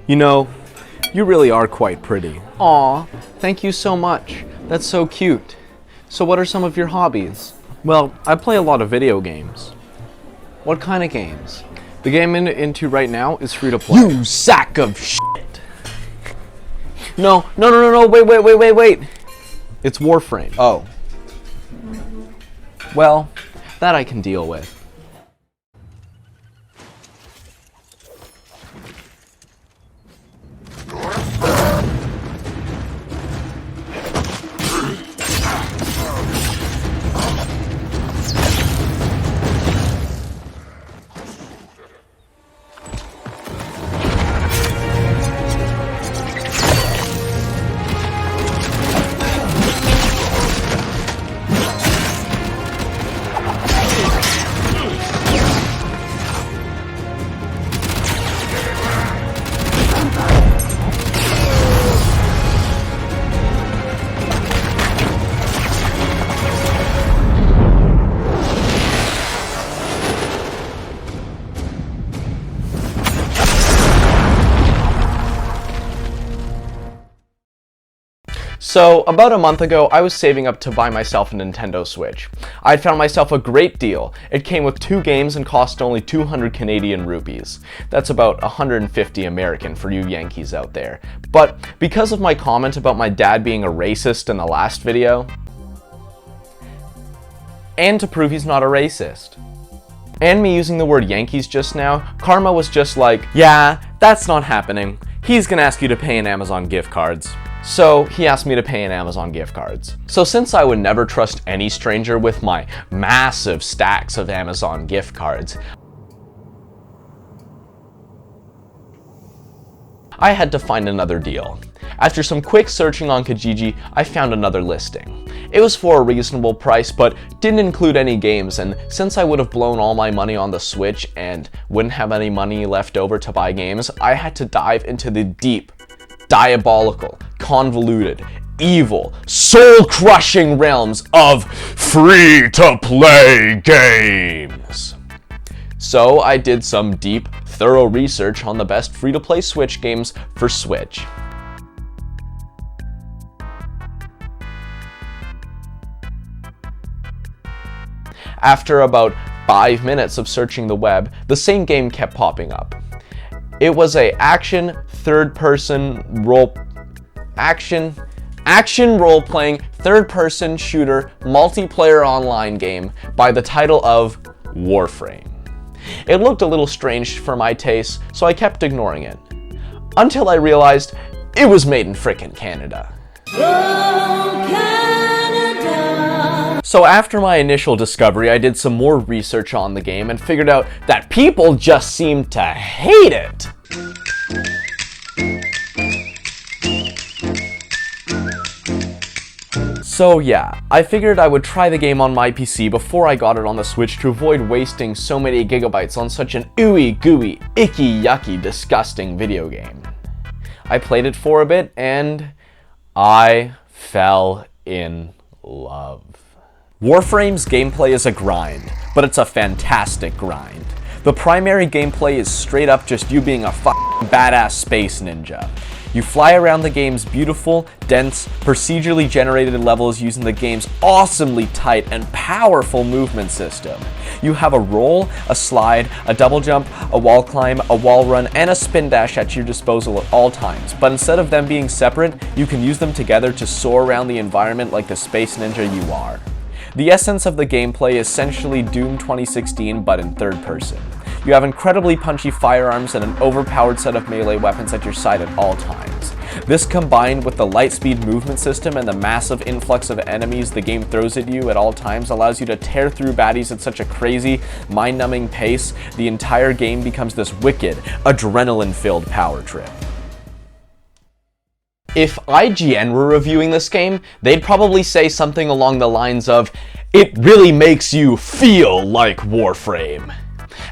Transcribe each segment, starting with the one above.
You know, you really are quite pretty. Aw, thank you so much. That's so cute. So what are some of your hobbies? Well, I play a lot of video games. What kind of games? The game I'm into right now is free to play. You sack of shit! No, wait. It's Warframe. Oh. Well, that I can deal with. So, about a month ago, I was saving up to buy myself a Nintendo Switch. I'd found myself a great deal. It came with 2 games and cost only 200 Canadian rupees. That's about 150 American for you Yankees out there. But because of my comment about my dad being a racist in the last video, and to prove he's not a racist, and me using the word Yankees just now, Karma was just like, yeah, that's not happening. He's gonna ask you to pay in Amazon gift cards. So he asked me to pay in Amazon gift cards. So since I would never trust any stranger with my massive stacks of Amazon gift cards, I had to find another deal. After some quick searching on Kijiji, I found another listing. It was for a reasonable price, but didn't include any games, and since I would have blown all my money on the Switch and wouldn't have any money left over to buy games, I had to dive into the deep, diabolical, convoluted, evil, soul-crushing realms of free-to-play games. So I did some deep, thorough research on the best free-to-play Switch games for Switch. After about 5 minutes of searching the web, the same game kept popping up. It was a action role-playing third-person shooter multiplayer online game by the title of Warframe. It looked a little strange for my taste, so I kept ignoring it. Until I realized it was made in frickin' Canada. So after my initial discovery, I did some more research on the game and figured out that people just seemed to hate it. So yeah, I figured I would try the game on my PC before I got it on the Switch to avoid wasting so many gigabytes on such an ooey gooey, icky yucky, disgusting video game. I played it for a bit and I fell in love. Warframe's gameplay is a grind, but it's a fantastic grind. The primary gameplay is straight up just you being a fucking badass space ninja. You fly around the game's beautiful, dense, procedurally generated levels using the game's awesomely tight and powerful movement system. You have a roll, a slide, a double jump, a wall climb, a wall run, and a spin dash at your disposal at all times, but instead of them being separate, you can use them together to soar around the environment like the space ninja you are. The essence of the gameplay is essentially Doom 2016, but in third person. You have incredibly punchy firearms and an overpowered set of melee weapons at your side at all times. This combined with the light speed movement system and the massive influx of enemies the game throws at you at all times allows you to tear through baddies at such a crazy, mind-numbing pace, the entire game becomes this wicked, adrenaline-filled power trip. If IGN were reviewing this game, they'd probably say something along the lines of, "It really makes you feel like Warframe."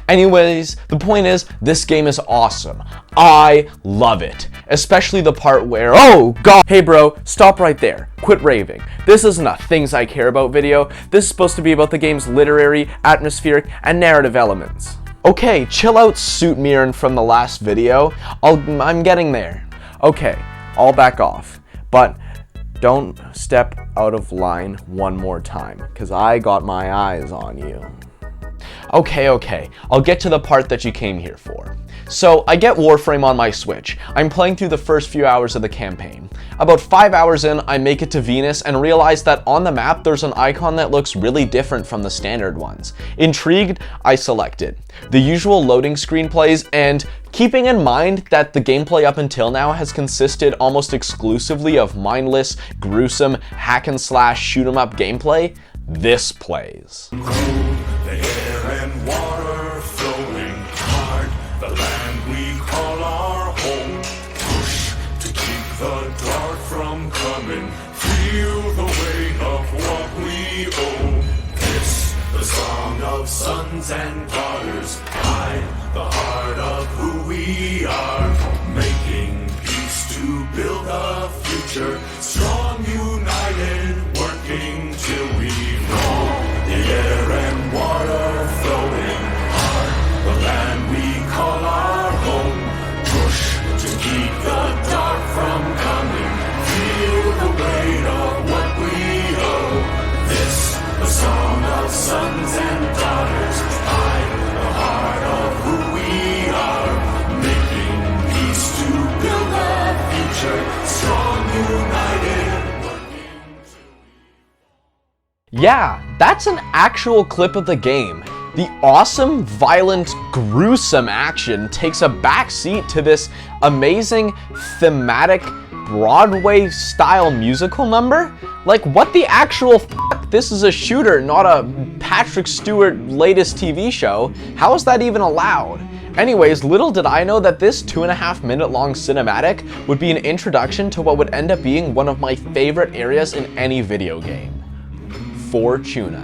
Anyways, the point is, this game is awesome. I love it. Especially the part where, oh god, hey bro, stop right there. Quit raving. This isn't a things I care about video. This is supposed to be about the game's literary, atmospheric, and narrative elements. Okay, chill out, Suit Mirren from the last video. I'm getting there. Okay, I'll back off. But don't step out of line one more time, because I got my eyes on you. Okay, I'll get to the part that you came here for. So, I get Warframe on my Switch. I'm playing through the first few hours of the campaign. About 5 hours in, I make it to Venus and realize that on the map there's an icon that looks really different from the standard ones. Intrigued, I select it. The usual loading screen plays, and keeping in mind that the gameplay up until now has consisted almost exclusively of mindless, gruesome, hack and slash shoot 'em up gameplay, this plays. The air and water flowing hard, the land we call our home. Push to keep the dark from coming, feel the weight of what we owe. This, the song of sons and daughters, hide the heart of who we are. Making peace to build a future, strong, united, working till we know. The air and water flowing hard, the land we call our home. Push to keep the dark from coming, feel the weight of what we owe. This, the song of sons and daughters, hide the heart of who we are. Making peace to build a future, strong, united, working till we. Yeah, that's an actual clip of the game. The awesome, violent, gruesome action takes a backseat to this amazing, thematic, Broadway-style musical number? Like, what the actual f***? This is a shooter, not a Patrick Stewart latest TV show. How is that even allowed? Anyways, little did I know that this 2.5 minute long cinematic would be an introduction to what would end up being one of my favorite areas in any video game. Fortuna.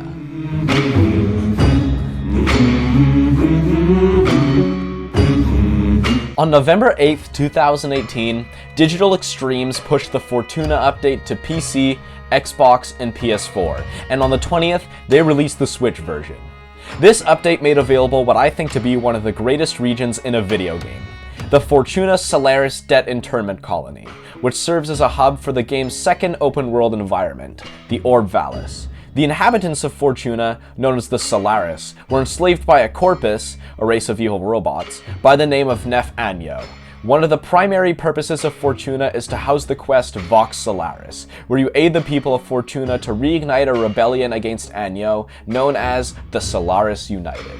On November 8th, 2018, Digital Extremes pushed the Fortuna update to PC, Xbox, and PS4, and on the 20th, they released the Switch version. This update made available what I think to be one of the greatest regions in a video game, the Fortuna Solaris Det Internment Colony, which serves as a hub for the game's second open-world environment, the Orb Valis. The inhabitants of Fortuna, known as the Solaris, were enslaved by a corpus, a race of evil robots, by the name of Nef Anyo. One of the primary purposes of Fortuna is to house the quest Vox Solaris, where you aid the people of Fortuna to reignite a rebellion against Anyo, known as the Solaris United.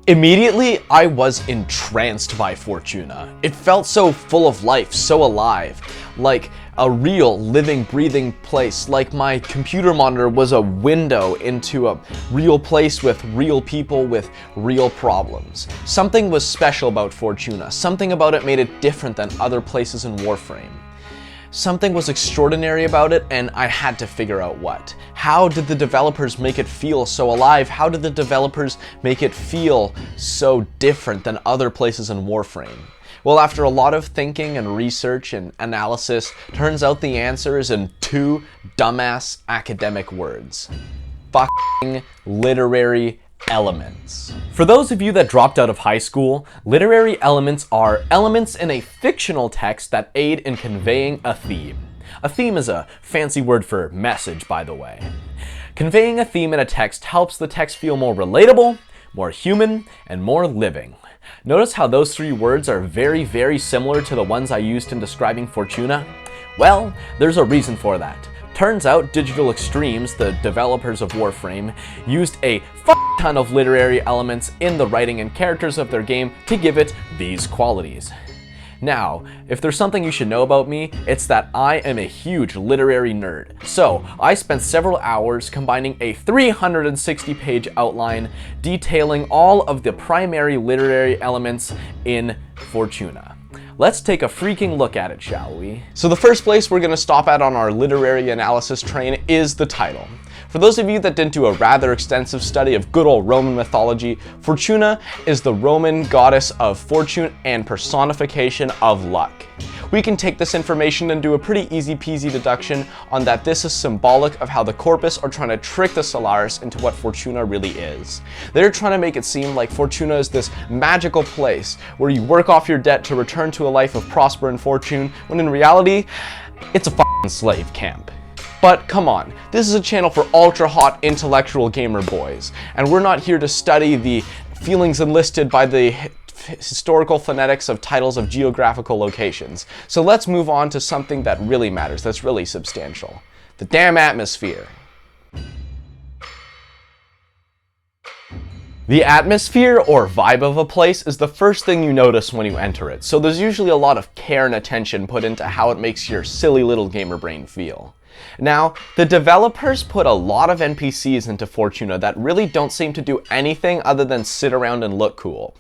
Immediately, I was entranced by Fortuna. It felt so full of life, so alive, like a real, living, breathing place, like my computer monitor was a window into a real place with real people with real problems. Something was special about Fortuna. Something about it made it different than other places in Warframe. Something was extraordinary about it, and I had to figure out what. How did the developers make it feel so alive? How did the developers make it feel so different than other places in Warframe? Well, after a lot of thinking and research and analysis, turns out the answer is in two dumbass academic words. Fucking literary elements. For those of you that dropped out of high school, literary elements are elements in a fictional text that aid in conveying a theme. A theme is a fancy word for message, by the way. Conveying a theme in a text helps the text feel more relatable, more human, and more living. Notice how those three words are very, very similar to the ones I used in describing Fortuna? Well, there's a reason for that. Turns out Digital Extremes, the developers of Warframe, used a ton of literary elements in the writing and characters of their game to give it these qualities. Now, if there's something you should know about me, it's that I am a huge literary nerd. So, I spent several hours combining a 360-page outline detailing all of the primary literary elements in Fortuna. Let's take a freaking look at it, shall we? So the first place we're going to stop at on our literary analysis train is the title. For those of you that didn't do a rather extensive study of good old Roman mythology, Fortuna is the Roman goddess of fortune and personification of luck. We can take this information and do a pretty easy peasy deduction on that this is symbolic of how the Corpus are trying to trick the Solaris into what Fortuna really is. They're trying to make it seem like Fortuna is this magical place where you work off your debt to return to a life of prosper and fortune, when in reality, it's a f***ing slave camp. But come on, this is a channel for ultra hot intellectual gamer boys, and we're not here to study the feelings enlisted by the historical phonetics of titles of geographical locations. So let's move on to something that really matters, that's really substantial. The damn atmosphere. The atmosphere, or vibe of a place, is the first thing you notice when you enter it, so there's usually a lot of care and attention put into how it makes your silly little gamer brain feel. Now, the developers put a lot of NPCs into Fortuna that really don't seem to do anything other than sit around and look cool.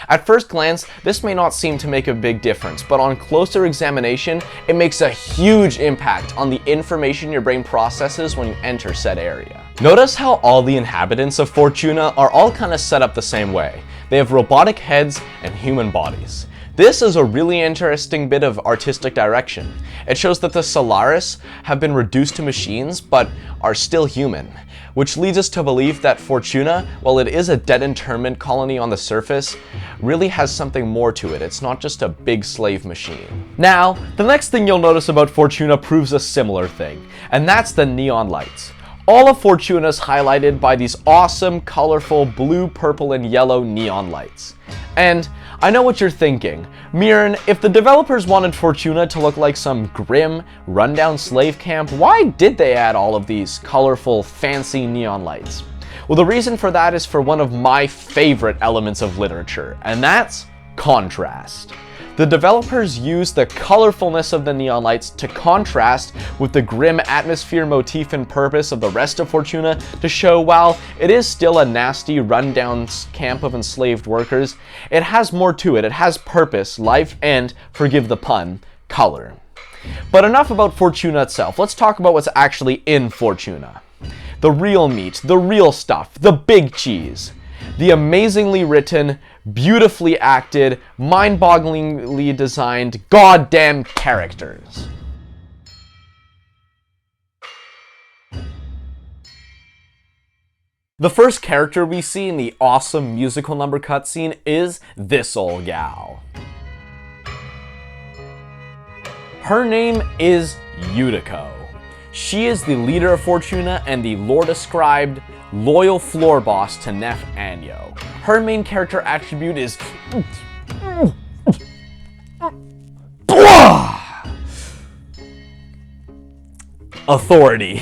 At first glance, this may not seem to make a big difference, but on closer examination, it makes a huge impact on the information your brain processes when you enter said area. Notice how all the inhabitants of Fortuna are all kind of set up the same way. They have robotic heads and human bodies. This is a really interesting bit of artistic direction. It shows that the Solaris have been reduced to machines, but are still human, which leads us to believe that Fortuna, while it is a dead internment colony on the surface, really has something more to it. It's not just a big slave machine. Now, the next thing you'll notice about Fortuna proves a similar thing, and that's the neon lights. All of Fortuna is highlighted by these awesome, colorful blue, purple, and yellow neon lights. And I know what you're thinking. Mirren, if the developers wanted Fortuna to look like some grim, rundown slave camp, why did they add all of these colorful, fancy neon lights? Well, the reason for that is for one of my favorite elements of literature, and that's contrast. The developers use the colorfulness of the neon lights to contrast with the grim atmosphere, motif, and purpose of the rest of Fortuna to show while it is still a nasty, rundown camp of enslaved workers, it has more to it. It has purpose, life, and, forgive the pun, color. But enough about Fortuna itself. Let's talk about what's actually in Fortuna. The real meat, the real stuff, the big cheese. The amazingly written, beautifully acted, mind-bogglingly designed, goddamn characters. The first character we see in the awesome musical number cutscene is this ol' gal. Her name is Yutiko. She is the leader of Fortuna and the lore-described loyal floor boss to Nef Anyo. Her main character attribute is authority.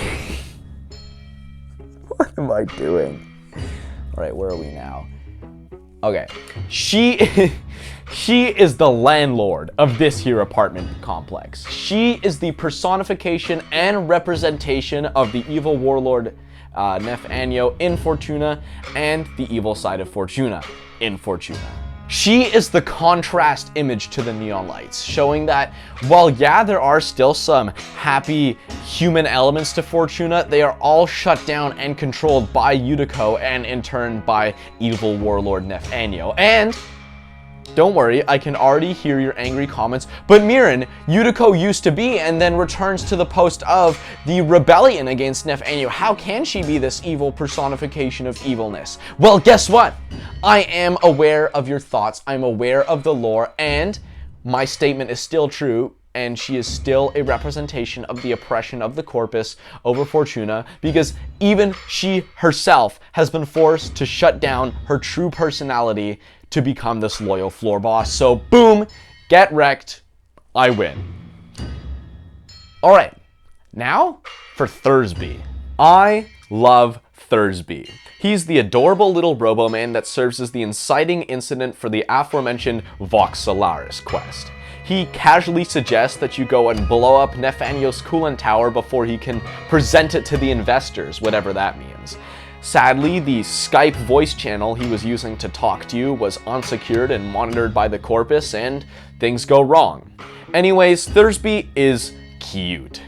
What am I doing? All right, where are we now? Okay, she is the landlord of this here apartment complex. She is the personification and representation of the evil warlord Nef Anyo in Fortuna and the evil side of Fortuna in Fortuna. She is the contrast image to the neon lights, showing that while yeah, there are still some happy human elements to Fortuna, they are all shut down and controlled by Yutiko and in turn by evil warlord Nef Anyo. And don't worry, I can already hear your angry comments, but Mirren, Yutiko used to be and then returns to the post of the rebellion against Nef Anyo. How can she be this evil personification of evilness? Well, guess what? I am aware of your thoughts, I'm aware of the lore, and my statement is still true, and she is still a representation of the oppression of the Corpus over Fortuna, because even she herself has been forced to shut down her true personality to become this loyal floor boss. So boom, get wrecked, I win. All right, now for Thursby. I love Thursby. He's the adorable little robo-man that serves as the inciting incident for the aforementioned Vox Solaris quest. He casually suggests that you go and blow up Nef Anyo's coolant tower before he can present it to the investors, whatever that means. Sadly, the Skype voice channel he was using to talk to you was unsecured and monitored by the Corpus, and things go wrong. Anyways, Thursby is cute.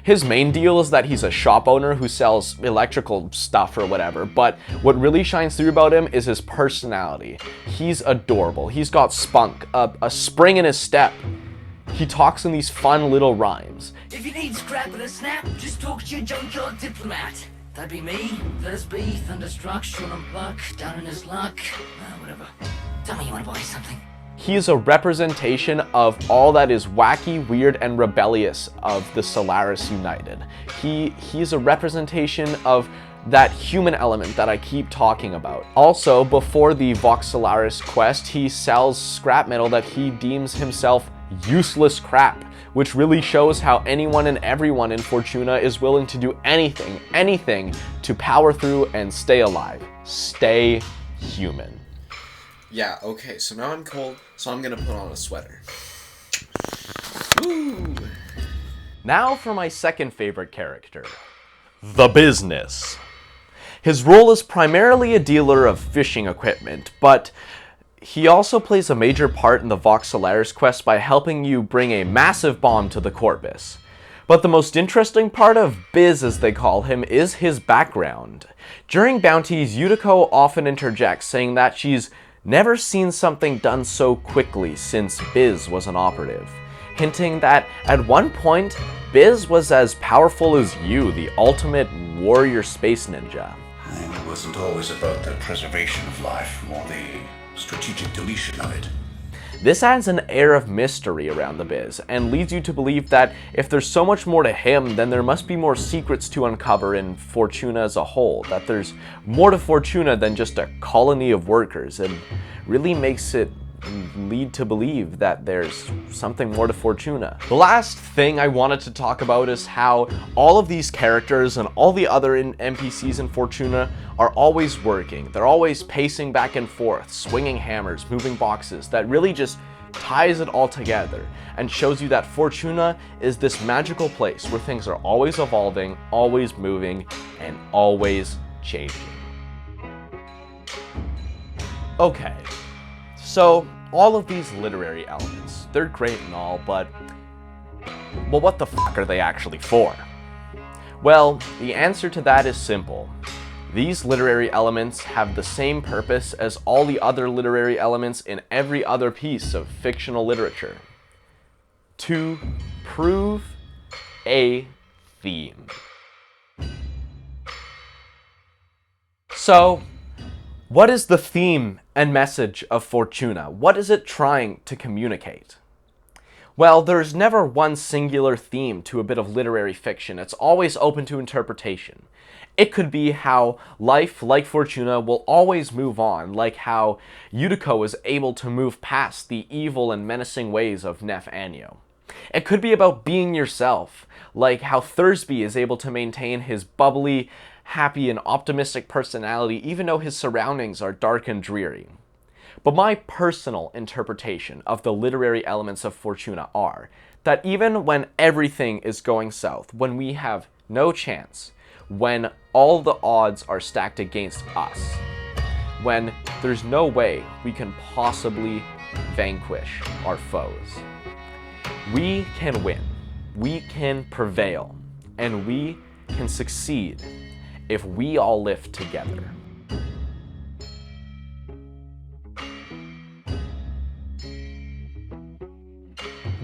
His main deal is that he's a shop owner who sells electrical stuff or whatever, but what really shines through about him is his personality. He's adorable. He's got spunk, a spring in his step. He talks in these fun little rhymes. If you need scrap and a snap, just talk to your junkyard diplomat. That'd be me, there's B, Thunderstruck, short on Buck, down in his luck, whatever. Tell me you wanna buy something. He is a representation of all that is wacky, weird, and rebellious of the Solaris United. He's a representation of that human element that I keep talking about. Also, before the Vox Solaris quest, he sells scrap metal that he deems himself useless crap, which really shows how anyone and everyone in Fortuna is willing to do anything to power through and stay alive. Stay human. Yeah, okay, so now I'm cold, so I'm gonna put on a sweater. Woo! Now for my second favorite character, the Business. His role is primarily a dealer of fishing equipment, but he also plays a major part in the Vox Solaris quest by helping you bring a massive bomb to the Corpus. But the most interesting part of Biz, as they call him, is his background. During bounties, Yutiko often interjects, saying that she's never seen something done so quickly since Biz was an operative, hinting that at one point, Biz was as powerful as you, the ultimate warrior space ninja. And it wasn't always about the preservation of life, more the strategic deletion of it. This adds an air of mystery around the Biz, and leads you to believe that if there's so much more to him, then there must be more secrets to uncover in Fortuna as a whole, that there's more to Fortuna than just a colony of workers, and really makes it lead to believe that there's something more to Fortuna. The last thing I wanted to talk about is how all of these characters and all the other NPCs in Fortuna are always working. They're always pacing back and forth, swinging hammers, moving boxes. That really just ties it all together and shows you that Fortuna is this magical place where things are always evolving, always moving, and always changing. Okay. So, all of these literary elements, they're great and all, but well, what the fuck are they actually for? Well, the answer to that is simple. These literary elements have the same purpose as all the other literary elements in every other piece of fictional literature. To prove a theme. So, what is the theme and message of Fortuna? What is it trying to communicate? Well, there's never one singular theme to a bit of literary fiction. It's always open to interpretation. It could be how life, like Fortuna, will always move on, like how Yutiko is able to move past the evil and menacing ways of Nef Anyo. It could be about being yourself, like how Thursby is able to maintain his bubbly, happy, and optimistic personality even though his surroundings are dark and dreary. But my personal interpretation of the literary elements of Fortuna are that even when everything is going south, when we have no chance, when all the odds are stacked against us, when there's no way we can possibly vanquish our foes, we can win, we can prevail, and we can succeed if we all live together.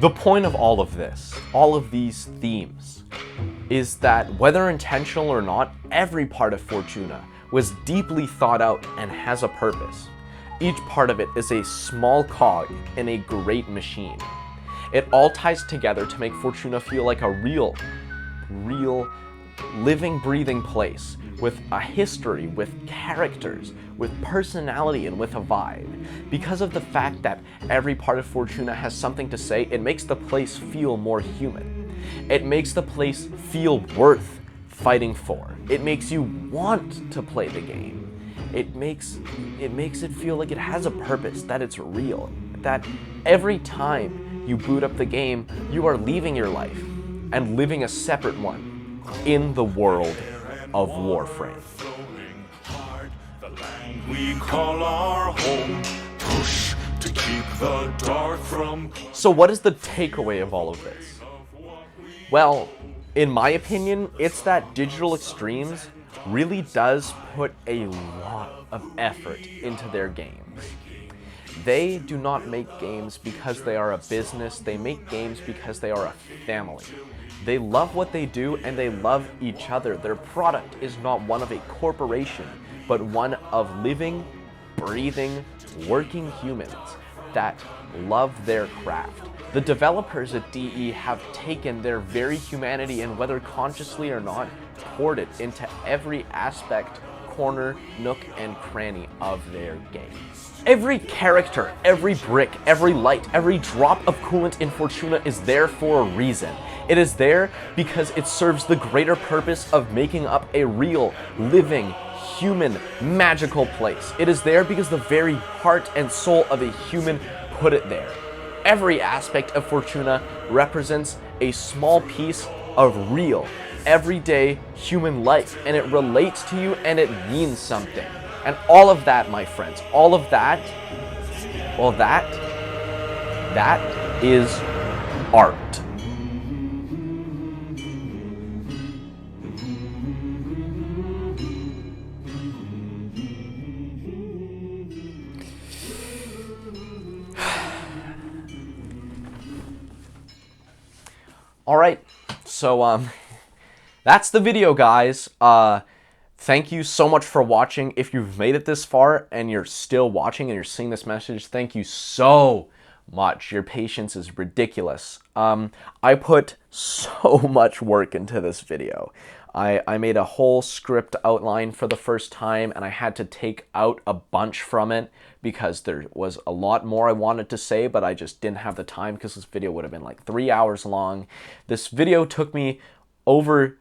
The point of all of this, all of these themes, is that whether intentional or not, every part of Fortuna was deeply thought out and has a purpose. Each part of it is a small cog in a great machine. It all ties together to make Fortuna feel like a real, living, breathing place with a history, with characters, with personality, and with a vibe. Because of the fact that every part of Fortuna has something to say, it makes the place feel more human. It makes the place feel worth fighting for. It makes you want to play the game. It makes it feel like it has a purpose, that it's real, that every time you boot up the game, you are leaving your life and living a separate one in the world of Warframe. The land we call our home, push to keep the dark from. So what is the takeaway of all of this? Well, in my opinion, it's that Digital Extremes really does put a lot of effort into their games. They do not make games because they are a business, they make games because they are a family. They love what they do and they love each other. Their product is not one of a corporation, but one of living, breathing, working humans that love their craft. The developers at DE have taken their very humanity and, whether consciously or not, poured it into every aspect, corner, nook, and cranny of their game. Every character, every brick, every light, every drop of coolant in Fortuna is there for a reason. It is there because it serves the greater purpose of making up a real, living, human, magical place. It is there because the very heart and soul of a human put it there. Every aspect of Fortuna represents a small piece of real, everyday human life, and it relates to you and it means something. And all of that, my friends, all of that, well, that is art. All right, so that's the video, guys. Thank you so much for watching. If you've made it this far and you're still watching and you're seeing this message, thank you so much. Your patience is ridiculous. I put so much work into this video. I made a whole script outline for the first time, and I had to take out a bunch from it because there was a lot more I wanted to say, but I just didn't have the time because this video would have been like 3 hours long. This video took me almost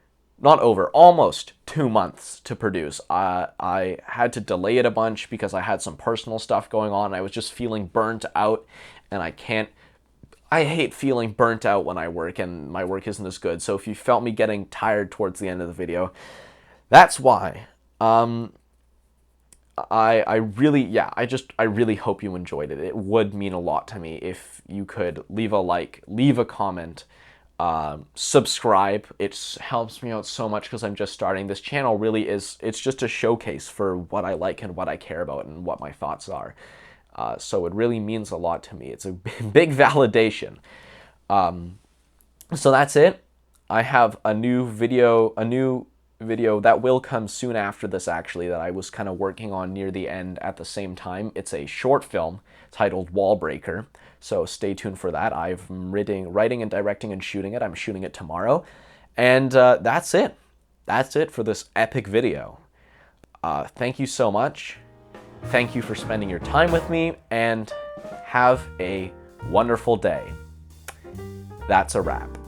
2 months to produce. I had to delay it a bunch because I had some personal stuff going on. I was just feeling burnt out, and I hate feeling burnt out when I work and my work isn't as good. So if you felt me getting tired towards the end of the video, that's why. I really hope you enjoyed it. It would mean a lot to me if you could leave a like, leave a comment, subscribe. It helps me out so much because I'm just starting. This channel really is, it's just a showcase for what I like and what I care about and what my thoughts are. So it really means a lot to me. It's a big validation. So that's it. I have a new video that will come soon after this, actually, that I was kind of working on near the end at the same time. It's a short film titled Wallbreaker, so stay tuned for that. I'm writing and directing and shooting it. I'm shooting it tomorrow. And that's it. That's it for this epic video. Thank you so much. Thank you for spending your time with me, and have a wonderful day. That's a wrap.